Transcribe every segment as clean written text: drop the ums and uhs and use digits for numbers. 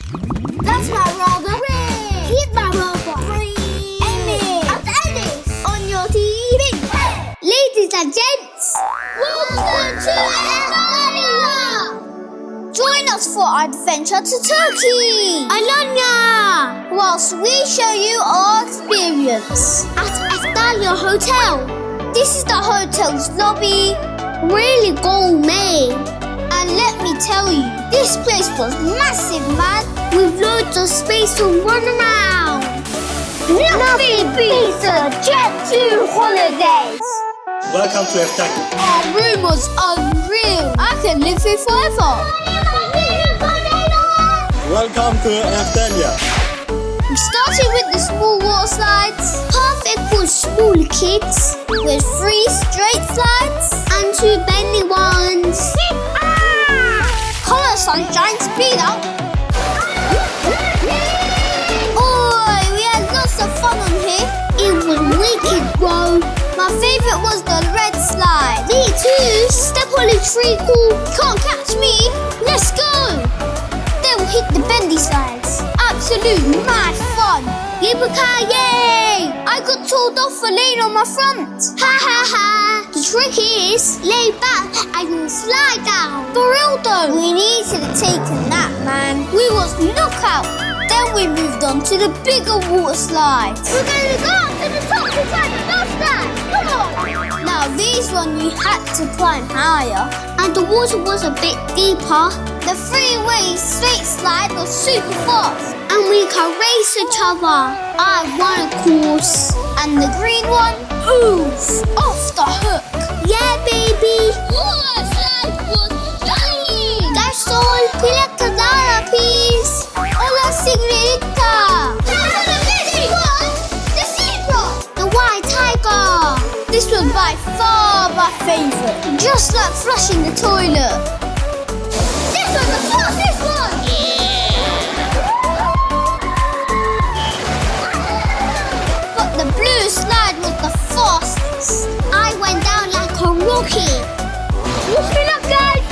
That's my robot. He's my robot. Amy. And Alice. On your TV. Ladies and gents. Welcome to Eftalia. Join us for our adventure to Turkey. Alanya. Whilst we show you our experience. At Eftalia Hotel. This is the hotel's lobby. Really gourmet. And let me tell you, this place was massive, man. With loads of space to run around. Nothing beats a Jet 2 holidays. Welcome to Eftalia. Our room was unreal. I can live here forever. Welcome to Eftalia. We started with the small water slides, perfect for small kids, with 3 straight slides and 2 bendy ones. Colour sunshine, speed up. Oi, we had lots of fun on here. It was wicked, bro. My favourite was the red slide. Me too. Step on a tree, cool. Can't catch me. Let's go. Then we hit the bendy slides. Absolute mad fun. Yippee-ki-yay! I got told off for laying on my front. Ha ha ha. The trick is lay back and you slide down. For real though. We needed to take a nap, man. We was knockout. Then we moved on to the bigger water slides. We're going to go up to the top to try the last slide. Come on. Now these ones you had to climb higher. And the water was a bit deeper. The 3-way straight slide was super fast. And we can race each other. I won, of course. And the green one, oof, off the hook. Yeah, baby. Water slide was shiny. That's all. Collect another piece. Hola, señorita. The zebra. The white tiger. This was by far my favourite. Just like flushing the toilet. This was the fastest one. But the blue slide was the fastest. I went down like a rocket. Listen up, guys.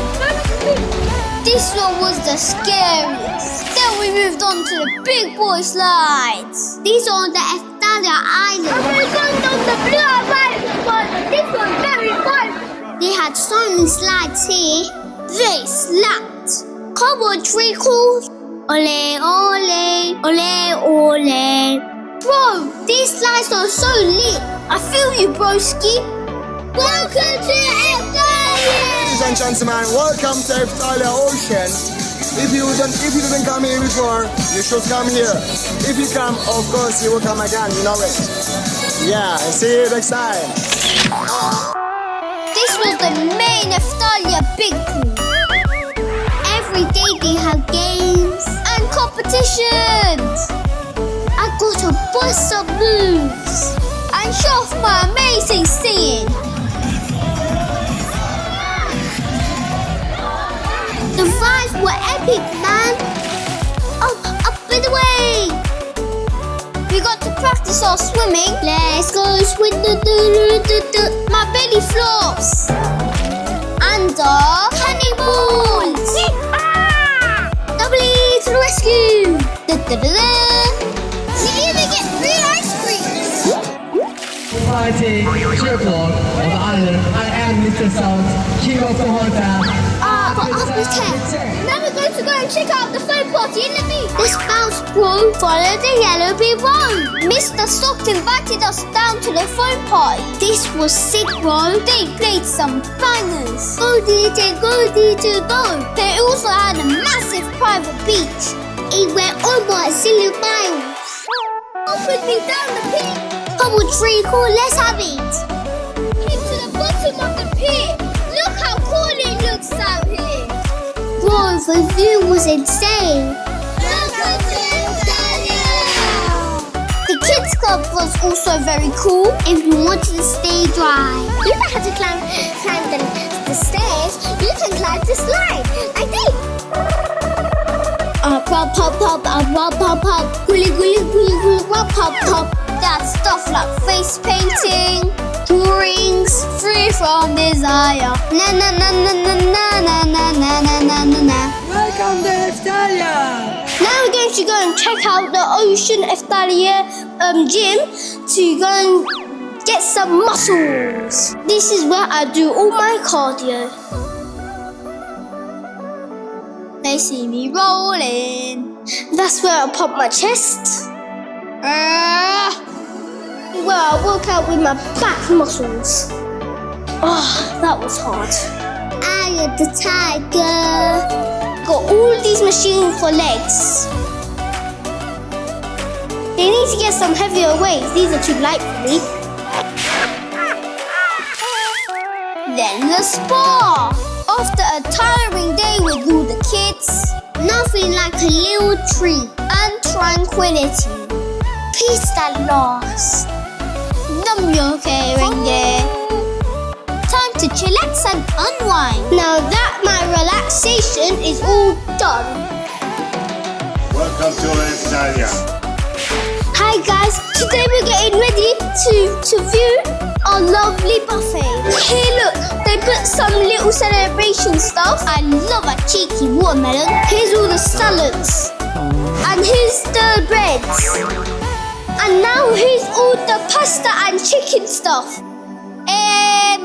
This one was the scariest. Then we moved on to the big boy slides. These are on the Eftalia Island. I'm going to go on the blue island, but this one's very fun. They had so many slides here. They slapped. Come on, Treacle. Ole, ole, ole, ole. Bro, these slides are so lit. I feel you, broski. Welcome to Eftalia. Ladies and gentlemen, welcome to Eftalia Ocean. If you didn't come here before, you should come here. If you come, of course, you will come again, you know it. Yeah, see you next time. This was the main Eftalia big pool. Every day they have games and competitions. I got to bust some moves and show off my amazing singing. The rides were epic, man. Oh, up and away. We got to practice our swimming. Let's go swim. My belly flops. And the cannonballs. Double to the rescue. Did you even get 3 ice creams? Party, cheerful of Ireland. I am Mr. Salt, King of the Hotel. But after 10. Now we're going to go and check out the phone party in the beach. Let's bounce, bro. Follow the yellow big road. Mr. Soft invited us down to the phone party. This was sick, bro. They played some bangers. Go DJ, go DJ, go. They also had a massive private beach. It went over a silly miles. Open me down the pit. Come on, Treacle, let's have it. Came to the bottom of the pit. Look how cool it looks out here. Bro, the view was insane. Welcome to Antalya. The kids club was also very cool if you wanted to stay dry. You don't have to climb the stairs. You can climb the slide. Like this. Pop, pop, pop, pop, pop, pop. Gully, gully, gully, gully, pop, pop, pop. That's stuff like face painting, drawings, free from desire. Na na na na na na na na na na na na. Welcome to Eftalia. Now we're going to go and check out the Ocean Eftalia gym to go and get some muscles. This is where I do all my cardio. They see me rolling. That's where I pump my chest. Where I work out with my back muscles. Oh, that was hard. I am the tiger. Got all these machines for legs. They need to get some heavier weights. These are too light for me. Then the spa. After a tiring day with all the kids, nothing like a little treat and tranquility. Peace at last. Time to chillax and unwind. Now that my relaxation is all done. Welcome to Alanya. Hi guys, today we're getting ready to view our lovely buffet. Hey look, they put some little celebration stuff. I love a cheeky watermelon. Here's all the salads. And here's the breads. And now here's all the pasta and chicken stuff.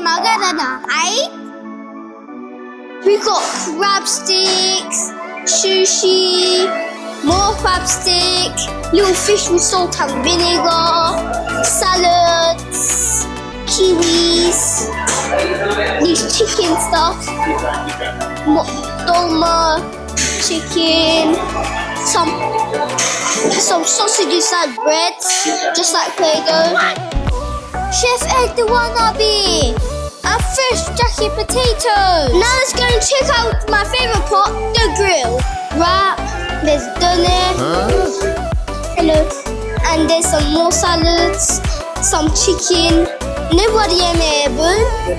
Maganda na, ay? We got crab sticks, sushi, more crab stick, little fish with salt and vinegar, salads, kiwis, these chicken stuff, dolma, chicken, some sausages and breads, just like Play-Doh. Chef Egg the Wannabe, and fresh jacket potatoes. Now let's go and check out my favourite pot, the grill. Wrap, there's doner, hello, and there's some more salads, some chicken. Ne var yemeğe bu?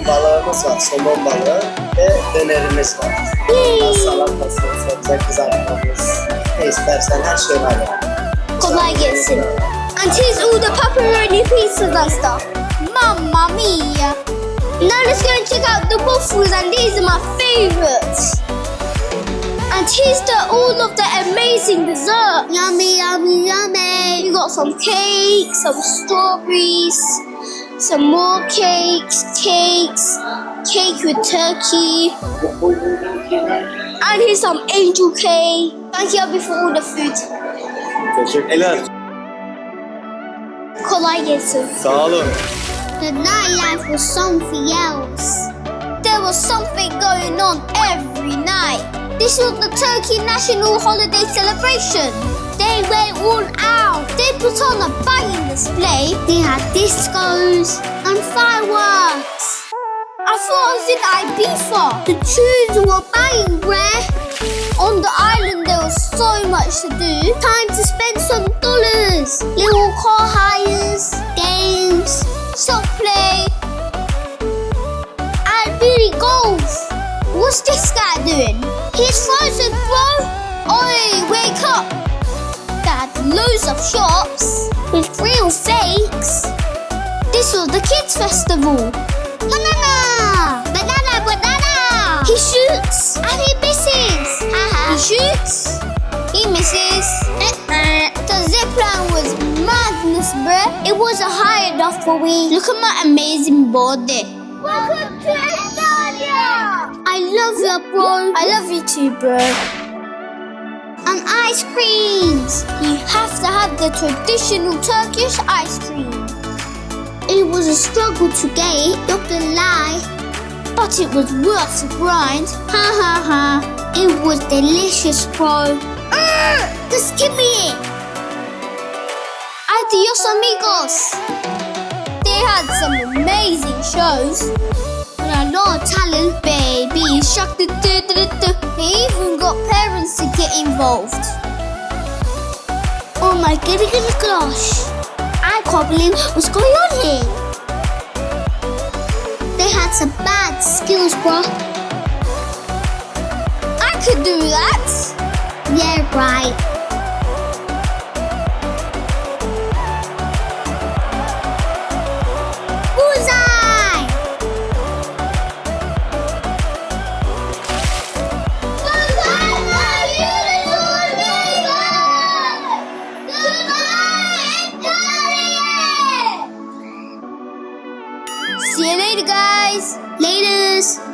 Balığımız var, somon balığı ve dönerimiz var. Yay! Salatası, sebze kızartmamız. Ne istersen her şey var yani. Kolay gelsin. And here's all the pepperoni pizzas and stuff. Mamma mia! Now let's go and check out the waffles, and these are my favourites. And here's all of the amazing dessert. Yummy, yummy, yummy. You got some cake, some strawberries, some more cakes, cake with turkey. And here's some angel cake. Thank you Abby for all the food. Teşekkürler. Kolay gelsin. Sağ olun. The nightlife was something else. There was something going on every night. This was the Turkey National Holiday Celebration. They went all out. They put on a banging display. They had discos and fireworks. I thought I was in Ibiza. The tunes were banging, bruh. On the island there was so much to do. Time to spend some dollars. Little car hires, games, soft play, and really golf. What's this guy doing? He's frozen, bro. Oi, wake up. They had loads of shops with real fakes. This was the kids' festival. Banana, banana, banana. He shoots and he misses. He shoots, he misses. The zipline was madness, bruh. It wasn't high enough for me. Look at my amazing body. Welcome to Antalya. I love you, bro. I love you too, bro. And ice creams. You have to have the traditional Turkish ice cream. It was a struggle to get it, not gonna lie. But it was worth the grind. Ha ha ha. It was delicious, bro. Just give me it. Adios, amigos. They had some amazing shows. And a lot of talent, baby. Shark, do, do, do, do, do. They even got parents to get involved. Oh my gosh. I can't believe what's going on here. They had some bad skills, bro. I could do that. Yeah, right. Bullseye! See you later, guys. Laters.